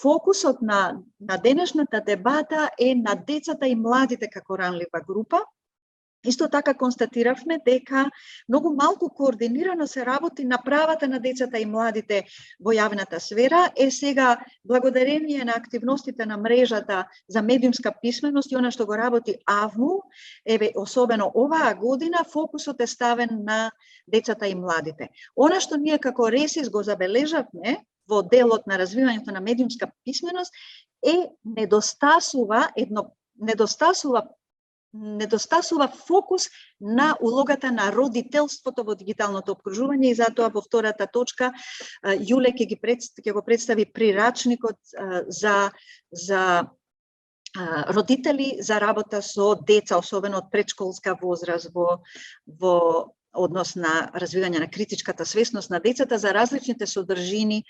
Фокусот на денешната дебата е на децата и младите како ранлива група. Исто така констатиравме дека многу малку координирано се работи на правата на децата и младите во јавната сфера. Сега, благодарение на активностите на мрежата за медиумска писменост и она што го работи АВМУ, особено оваа година, фокусот е ставен на децата и младите. Она што ние како РЕСИС го забележавме во делот на развивањето на медиумска писменост е недостасува фокус на улогата на родителството во дигиталното опкружување и затоа во втората точка Јуле ќе го представи прирачникот за родители за работа со деца, особено од предшколска возраст во однос на развивање на критичката свесност на децата за различните содржини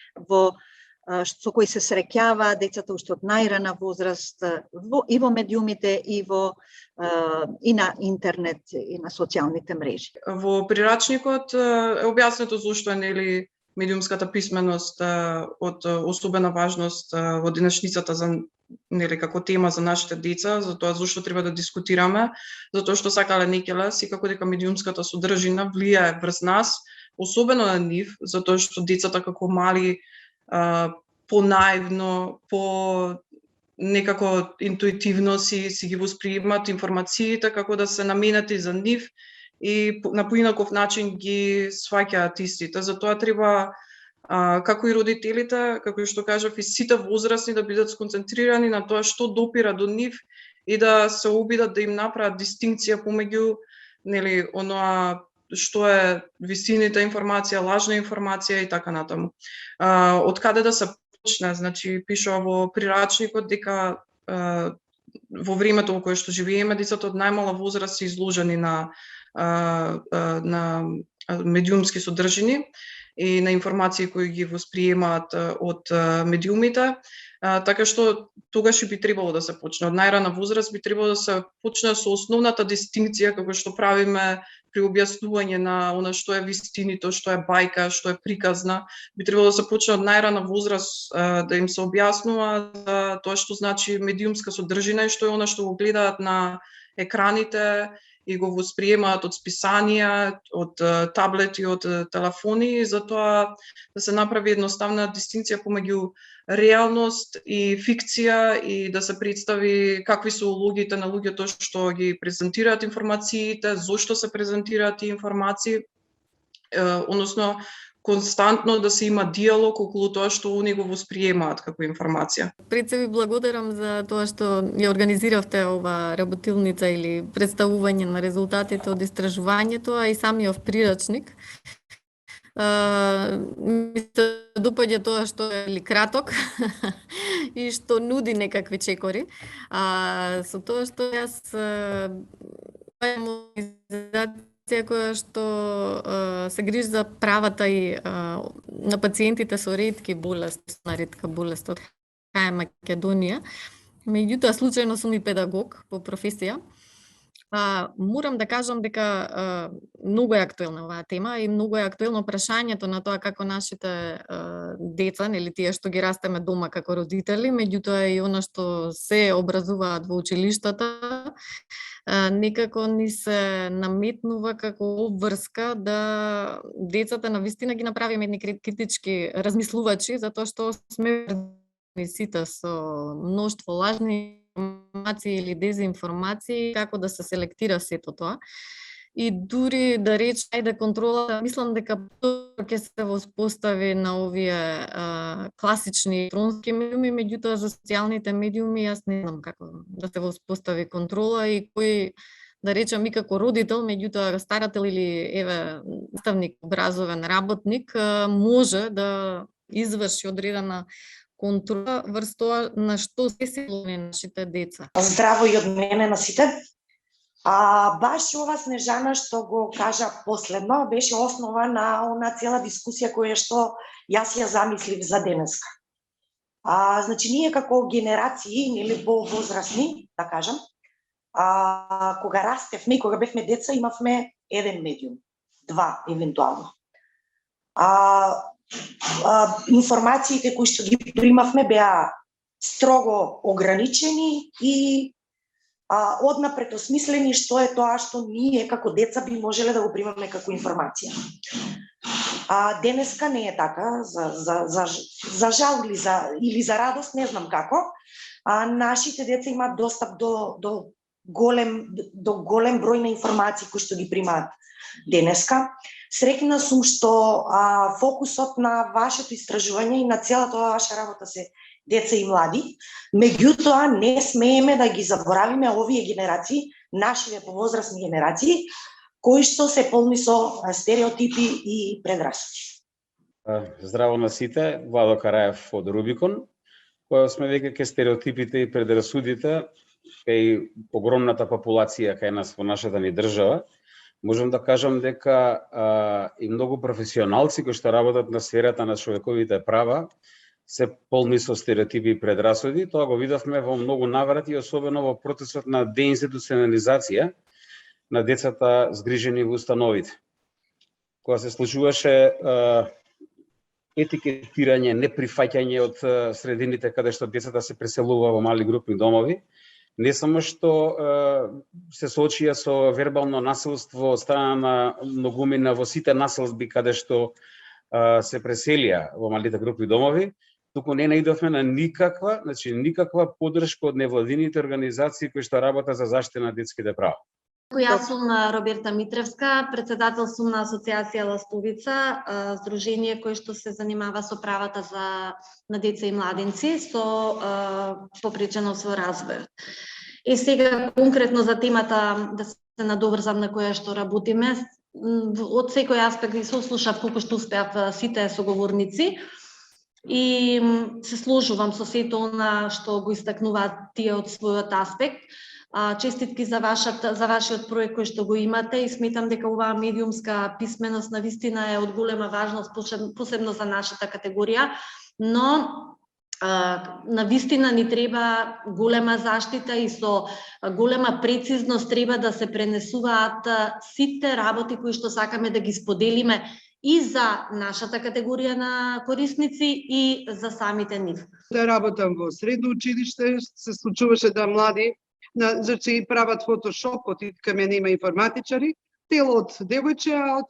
со кои се среќава децата уште од најрана возраст и во медиумите и на интернет и на социјалните мрежи. Во прирачникот е објаснето зошто е медиумската писменост од особена важност во денешницата за како тема за нашите деца, за тоа зошто треба да дискутираме, затоа што сакале некеле секако дека медиумската содржина влијае врз нас, особено на нив, затоа што децата како мали понаивно, по некако интуитивно си ги восприемат информациите како да се наменети за нив и на поинаков начин ги сваќаат истите. Затоа треба како и родителите, како што кажав, и сите возрастни да бидат сконцентрирани на тоа што допира до нив и да се обидат да им направат дистинкција помеѓу оноа што е вистината информација, лажна информација и така натаму. Од каде да се почне? Значи, пишува во прирачникот дека во времето во кое што живееме, децата од најмала возраст се изложени на медиумски содржини и на информации кои ги восприемаат од медиумите, така што тогаш би требало да се почне. Од најрана возраст би требало да се почне со основната дистинкција како што правиме при објаснување на она што е вистинито, што е бајка, што е приказна. Би требало да се почне од најрана возраст да им се објаснува тоа што значи медиумска содржина и што е она што го гледаат на екраните и го восприемаат од списанија, од таблети, од телефони, и затоа да се направи едноставна дистинкција помеѓу реалност и фикција и да се представи какви се улогите на луѓето што ги презентираат информациите, зошто се презентираат тие информации, односно константно да се има диалог околу тоа што они го восприемаат како информација. Пред се ви благодарам за тоа што ја организиравте ова работилница или представување на резултатите од истражувањето, а и самиот прирачник. Ми се допаѓа тоа што е краток и што нуди некакви чекори. Со тоа што јас која што се грижи за правата и на пациентите со ретки болести, на ретка болест од Македонија. Меѓутоа, случајно сум и педагог по професија. Морам да кажам дека многу е актуелна оваа тема и многу е актуелно прашањето на тоа како нашите деца, нели тие што ги растеме дома како родители, меѓутоа и она што се образуваат во училиштата, некако ни се наметнува како обврска да децата навистина ги направиме едни критички размислувачи, затоа што сме сите со мноштво лажни информации или дезинформации, како да се селектира сето тоа. И дури да рече, ајде контрола, мислам дека ќе се воспостави на овие класични електронски медиуми, меѓутоа за социјалните медиуми јас не знам како да се воспостави контрола и кој, да речем и како родител, меѓутоа старател или наставник, образовен работник, може да изврши одредена контрола врз тоа на што се изложени нашите деца. Здраво и од мене на сите. Баш ова Снежана што го кажа последно беше основа на она цела дискусија која што јас ја замислив за денеска. Значи, ние како генерации, нели повозрастни, да кажам, кога растевме и кога бевме деца, имавме еден медиум, два евентуално. Информациите кои што ги примавме беа строго ограничени и однапред осмислени што е тоа што ние како деца би можеле да го примаме како информација. Денеска не е така, за жал или за радост, не знам како. Нашите деца имаат достап до голем број на информации кои што ги примаат денеска. Среќна сум што фокусот на вашето истражување и на целата ваша работа се деца и млади. Меѓутоа, не смееме да ги заборавиме овие генерации, нашите повозрастни генерации, кои што се полни со стереотипи и предрасуди. Здраво на сите, Владо Караев од Рубикон, која сме веќе ке стереотипите и предрасудите кај огромната популација кај нас во нашата ни држава. Можам да кажам дека и многу професионалци кои што работат на сферата на човековите права се полни со стереотипи и предрасуди. Тоа го видовме во многу наврати, особено во процесот на деинституционализација на децата згрижени во установите. Кога се случуваше етикетирање, неприфаќање од средините каде што децата се преселува во мали групни домови, не само што се соочија со вербално насилство од страна на многумина во сите населби каде што се преселија во малите групни домови, туку не наидовме на никаква поддршка од невладините организации кои што работат за заштита на детските права. Јас сум Роберта Митревска, председател сум на Асоциација Ластовица, здружение кое што се занимава со правата на деца и младенци со попречено со развојот. И сега конкретно за темата да се надоврзам на која што работиме, од секој аспект ги сослушав колку што успеав сите соговорници и се сложувам со сето она што го истакнуваат тие од својот аспект. Честитки за вашиот проект кој што го имате и сметам дека оваа медиумска писменост навистина е од голема важност, посебно за нашата категорија, но навистина ни треба голема заштита и со голема прецизност треба да се пренесуваат сите работи кои што сакаме да ги споделиме и за нашата категорија на корисници и за самите нив. Да работам во средно училиште, се случуваше да млади значи прават фотошоп, од кај мене има информатичари, тело од девојче, од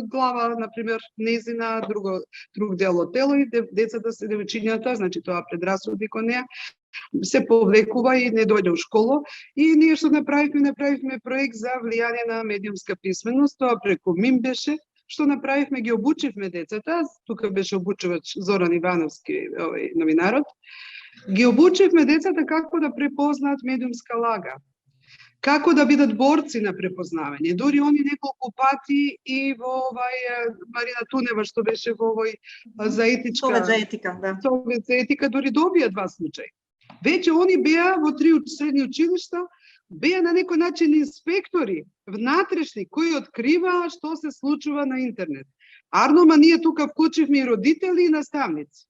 глава, например, незина, друг дел од тело и децата се девојчињата, значи тоа предрасуди кон неа, се повлекува и не дојде у школа. И ние што направивме проект за влијание на медиумска писменост, тоа преку МИМ беше, што направивме, ги обучивме децата, тука беше обучувач Зоран Ивановски, новинарот, ги обучивме децата како да препознаат медиумска лага, како да бидат борци на препознавање. Дури они неколку пати и во Марина Тунева што беше во за етичка. Совет за етика, да. Совет за етика дури добија 2 случаи. Веќе они беа во 3 средни училишта, беа на некој начин инспектори внатрешни кои откриваа што се случува на интернет. Арнома ние тука вклучивме и родители и наставници.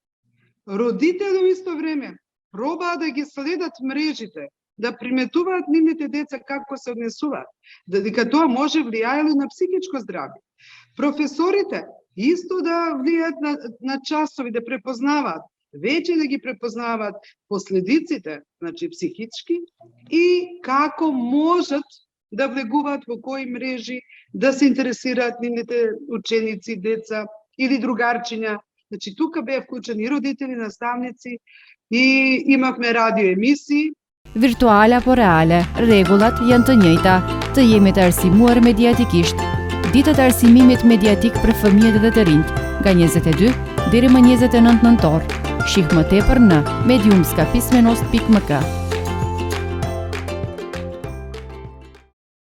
Родители во исто време пробаа да ги следат мрежите, да приметуваат нивните деца како се однесуваат, дека тоа може влијае на психичко здравје. Професорите исто да влијаат на часови, да препознаваат, веќе да ги препознаваат последиците, значи психички, и како можат да влегуваат во кои мрежи, да се интересираат нивните ученици, деца или другарчиња. Значи, тука беа вклучени родители, наставници и имавме радиоемисии. Virtuala po reale, rregullat janë të njëjta, të jemi të arsimuar mediatikisht. Ditët e arsimimit mediatik për fëmijët dhe të rinjt, nga 22 deri më 29 nëntor. Shih më tepër në mediumskapismenost.mk.